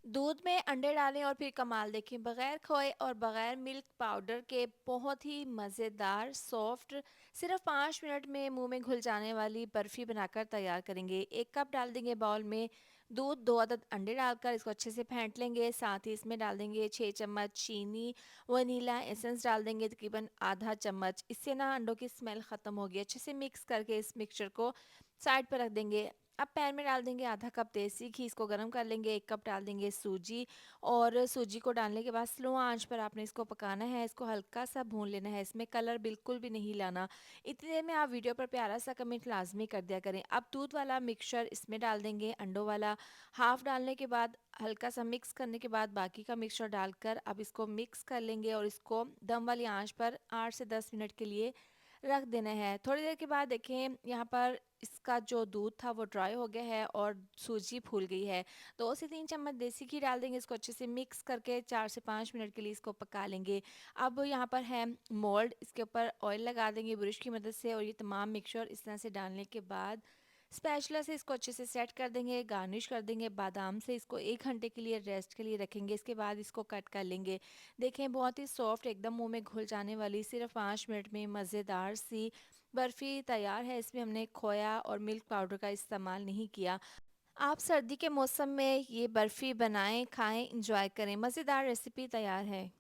दूध में अंडे डालें और फिर कमाल देखें, बगैर खोए और बगैर मिल्क पाउडर के बहुत ही मज़ेदार सॉफ्ट, सिर्फ 5 मिनट में मुंह में घुल जाने वाली बर्फ़ी बनाकर तैयार करेंगे। 1 कप डाल देंगे बाउल में दूध, 2 अदद अंडे डालकर इसको अच्छे से फेंट लेंगे। साथ ही इसमें डाल देंगे 6 चम्मच चीनी, वनीला एसेंस डाल देंगे तकरीबन आधा चम्मच। इससे ना अंडों की स्मेल ख़त्म होगी। अच्छे से मिक्स करके इस मिक्सचर को साइड पर रख देंगे। अब पैन में डाल देंगे आधा कप देसी घी, इसको गर्म कर लेंगे। 1 कप डाल देंगे सूजी, और सूजी को डालने के बाद स्लो आंच पर आपने इसको पकाना है। इसको हल्का सा भून लेना है, इसमें कलर बिल्कुल भी नहीं लाना। इतनी देर में आप वीडियो पर प्यारा सा कमेंट लाजमी कर दिया करें। अब दूध वाला मिक्सचर इसमें डाल देंगे, अंडों वाला हाफ डालने के बाद हल्का सा मिक्स करने के बाद बाकी का मिक्सचर डालकर अब इसको मिक्स कर लेंगे और इसको दम वाली आंच पर 8 से 10 मिनट के लिए रख देना है। थोड़ी देर के बाद देखें यहाँ पर इसका जो दूध था वो ड्राई हो गया है और सूजी फूल गई है। 2 से 3 चम्मच देसी घी डाल देंगे, इसको अच्छे से मिक्स करके 4 से 5 मिनट के लिए इसको पका लेंगे। अब यहाँ पर है मोल्ड, इसके ऊपर ऑयल लगा देंगे ब्रश की मदद से और ये तमाम मिक्सचर इस तरह से डालने के बाद स्पैचुला से इसको अच्छे से सेट कर देंगे। गार्निश कर देंगे बादाम से। इसको 1 घंटे के लिए रेस्ट के लिए रखेंगे। इसके बाद इसको कट कर लेंगे। देखें बहुत ही सॉफ्ट, एकदम मुंह में घुल जाने वाली, सिर्फ 5 मिनट में मज़ेदार सी बर्फ़ी तैयार है। इसमें हमने खोया और मिल्क पाउडर का इस्तेमाल नहीं किया। आप सर्दी के मौसम में ये बर्फ़ी बनाएं, खाएं, इंजॉय करें। मज़ेदार रेसिपी तैयार है।